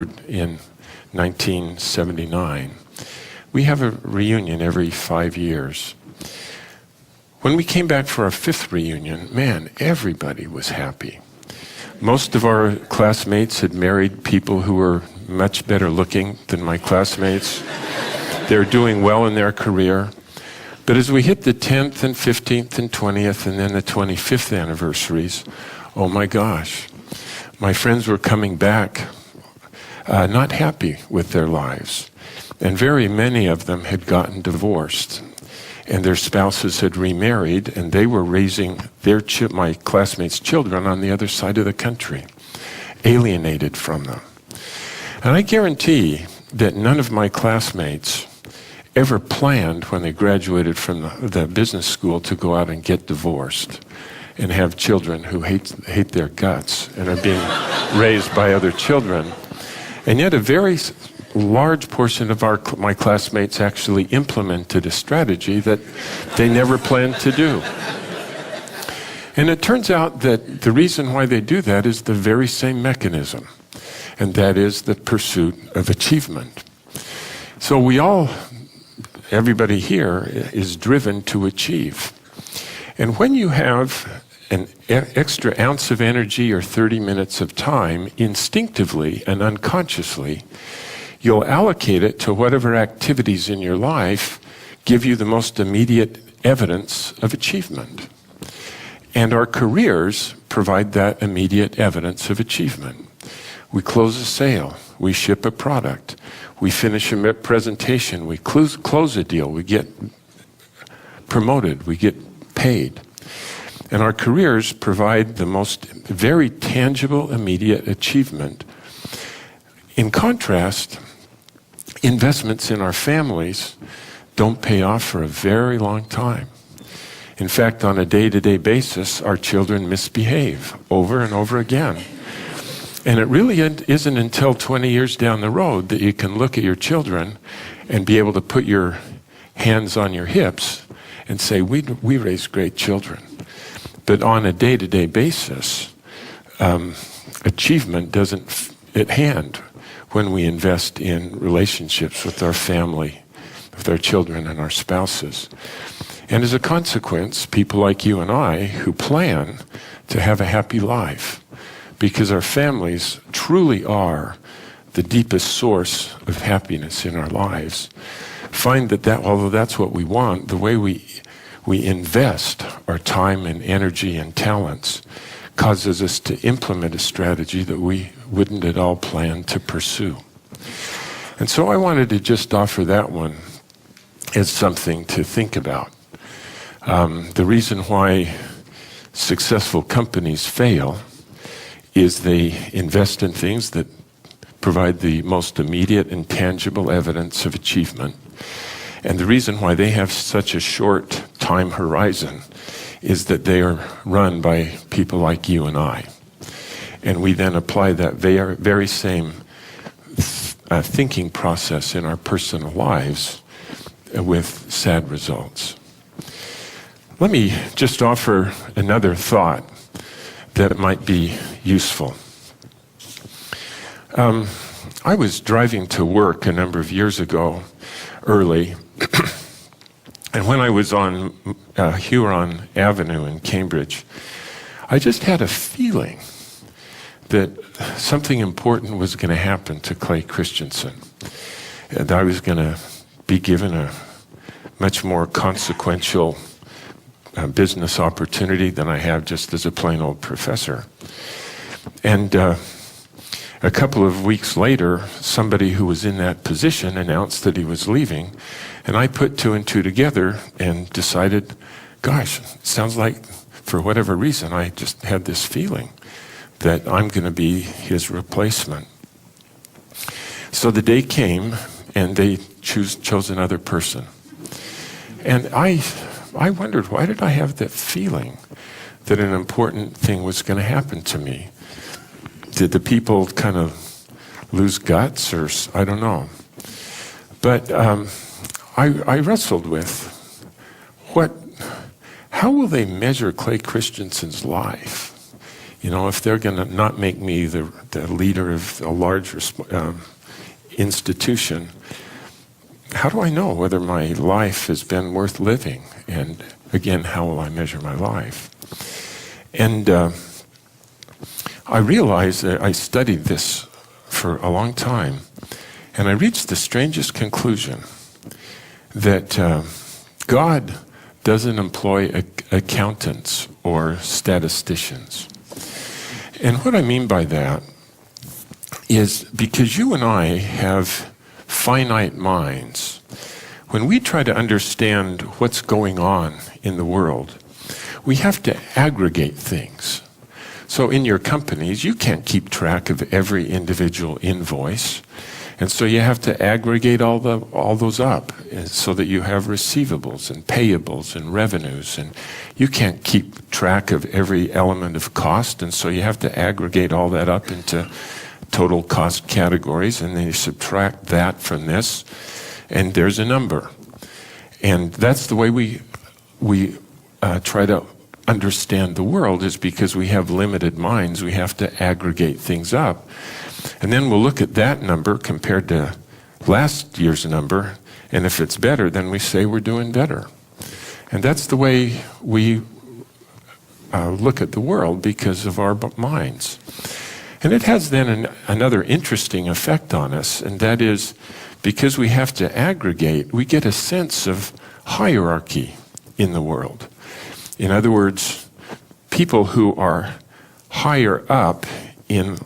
in 1979. We have a reunion every 5 years. When we came back for our 5th reunion, man, everybody was happy. Most of our classmates had married people who were much better looking than my classmates. They're doing well in their career. But as we hit the 10th and 15th and 20th and then the 25th anniversaries, oh my gosh, my friends were coming back not happy with their lives. And very many of them had gotten divorced. And their spouses had remarried, and they were raising my classmates' children on the other side of the country, alienated from them. And I guarantee that none of my classmates ever planned when they graduated from the business school to go out and get divorced and have children who hate their guts and are being raised by other children. And yet a very large portion of my classmates actually implemented a strategy that they never planned to do. And it turns out that the reason why they do that is the very same mechanism, and that is the pursuit of achievement. So everybody here is driven to achieve. And when you have an extra ounce of energy or 30 minutes of time, instinctively and unconsciously, you'll allocate it to whatever activities in your life give you the most immediate evidence of achievement. And our careers provide that immediate evidence of achievement. We close a sale, we ship a product, we finish a presentation, we close a deal, we get promoted, we get paid. And our careers provide the most very tangible, immediate achievement. In contrast, investments in our families don't pay off for a very long time. In fact, on a day-to-day basis, our children misbehave over and over again. And it really isn't until 20 years down the road that you can look at your children and be able to put your hands on your hips and say, we raise great children. But on a day-to-day basis, achievement doesn't at hand when we invest in relationships with our family, with our children and our spouses. And as a consequence, people like you and I who plan to have a happy life, because our families truly are the deepest source of happiness in our lives, find that although that's what we want, the way we invest our time and energy and talents causes us to implement a strategy that we wouldn't at all plan to pursue. And so I wanted to just offer that one as something to think about. The reason why successful companies fail is they invest in things that provide the most immediate and tangible evidence of achievement. And the reason why they have such a short time horizon is that they are run by people like you and I. And we then apply that very same thinking process in our personal lives with sad results. Let me just offer another thought that might be useful. I was driving to work a number of years ago, early, and when I was on Huron Avenue in Cambridge, I just had a feeling that something important was going to happen to Clay Christensen, and I was going to be given a much more consequential business opportunity than I have just as a plain old professor. And a couple of weeks later, somebody who was in that position announced that he was leaving, and I put 2 and 2 together and decided, gosh, it sounds like for whatever reason I just had this feeling that I'm going to be his replacement. So the day came, and they chose another person. And I wondered, why did I have that feeling that an important thing was going to happen to me? Did the people kind of lose guts, or I don't know. But I wrestled with how will they measure Clay Christensen's life If they're going to not make me the leader of a large institution, how do I know whether my life has been worth living? And again, how will I measure my life? And I realized that I studied this for a long time, and I reached the strangest conclusion that God doesn't employ accountants or statisticians. And what I mean by that is because you and I have finite minds, when we try to understand what's going on in the world, we have to aggregate things. So in your companies, you can't keep track of every individual invoice. And so you have to aggregate all those up so that you have receivables and payables and revenues. And you can't keep track of every element of cost. And so you have to aggregate all that up into total cost categories. And then you subtract that from this. And there's a number. And that's the way we try to understand the world, is because we have limited minds. We have to aggregate things up. And then we'll look at that number compared to last year's number, and if it's better, then we say we're doing better. And that's the way we look at the world because of our minds. And it has then another interesting effect on us, and that is because we have to aggregate, we get a sense of hierarchy in the world. In other words, people who are higher up in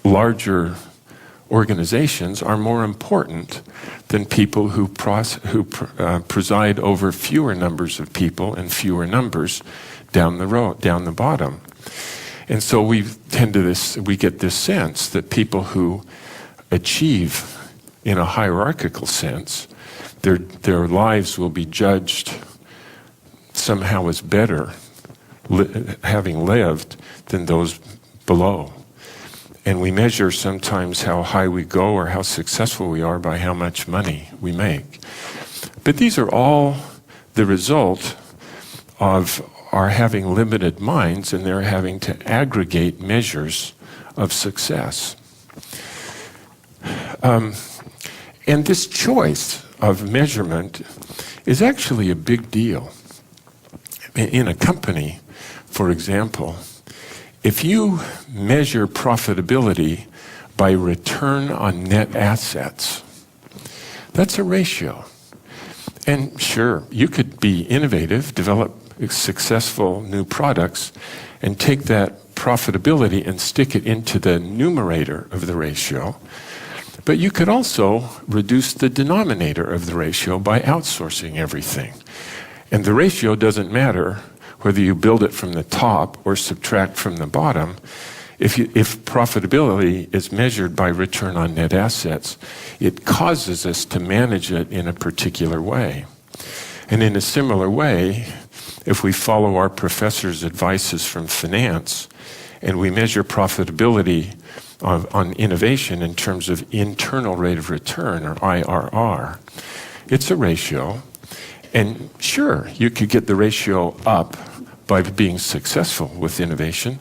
larger organizations are more important than people who preside over fewer numbers of people and fewer numbers down the bottom. And so we get this sense that people who achieve in a hierarchical sense, their lives will be judged somehow as better having lived than those below. And we measure sometimes how high we go or how successful we are by how much money we make. But these are all the result of our having limited minds, and they're having to aggregate measures of success. And this choice of measurement is actually a big deal. In a company, for example, if you measure profitability by return on net assets, that's a ratio. And sure, you could be innovative, develop successful new products, and take that profitability and stick it into the numerator of the ratio. But you could also reduce the denominator of the ratio by outsourcing everything. And the ratio doesn't matter whether you build it from the top or subtract from the bottom. If profitability is measured by return on net assets, it causes us to manage it in a particular way. And in a similar way, if we follow our professor's advices from finance and we measure profitability on innovation in terms of internal rate of return, or IRR, it's a ratio. And sure, you could get the ratio up by being successful with innovation,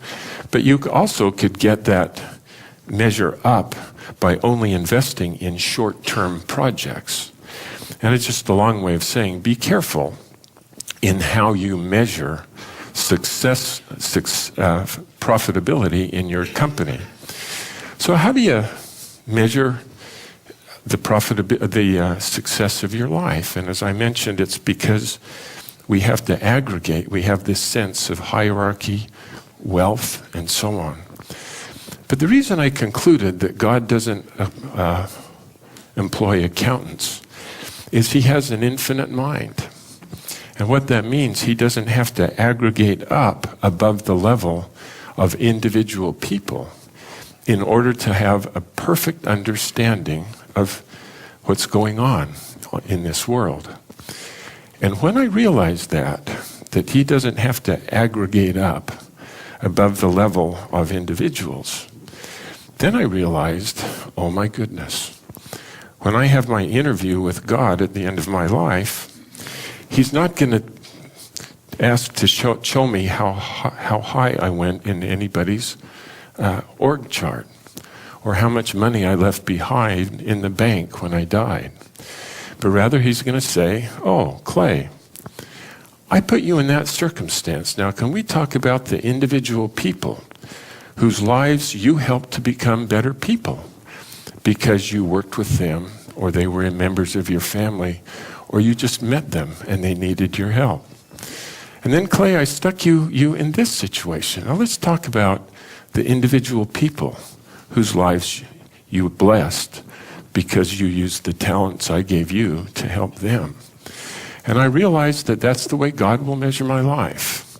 but you also could get that measure up by only investing in short-term projects. And it's just a long way of saying, be careful in how you measure profitability in your company. So how do you measure the success of your life? And as I mentioned, it's because we have to aggregate. We have this sense of hierarchy, wealth, and so on. But the reason I concluded that God doesn't employ accountants is he has an infinite mind. And what that means, he doesn't have to aggregate up above the level of individual people in order to have a perfect understanding of what's going on in this world. And when I realized that he doesn't have to aggregate up above the level of individuals, then I realized, oh my goodness, when I have my interview with God at the end of my life, he's not going to asked to show me how high I went in anybody's org chart, or how much money I left behind in the bank when I died. But rather he's going to say, oh, Clay, I put you in that circumstance. Now, can we talk about the individual people whose lives you helped to become better people because you worked with them, or they were members of your family, or you just met them and they needed your help? And then, Clay, I stuck you in this situation. Now let's talk about the individual people whose lives you blessed because you used the talents I gave you to help them. And I realized that that's the way God will measure my life,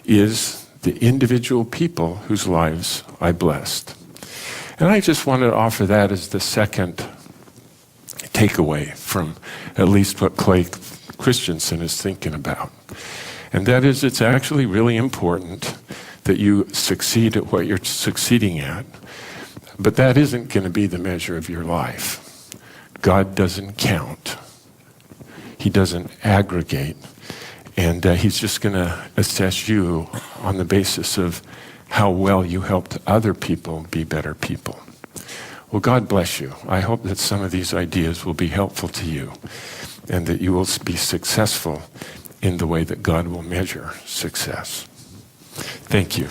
is the individual people whose lives I blessed. And I just wanted to offer that as the second takeaway from at least what Clay Christensen is thinking about. And that is, it's actually really important that you succeed at what you're succeeding at. But that isn't going to be the measure of your life. God doesn't count. He doesn't aggregate. And he's just going to assess you on the basis of how well you helped other people be better people. Well, God bless you. I hope that some of these ideas will be helpful to you, and that you will be successful in the way that God will measure success. Thank you.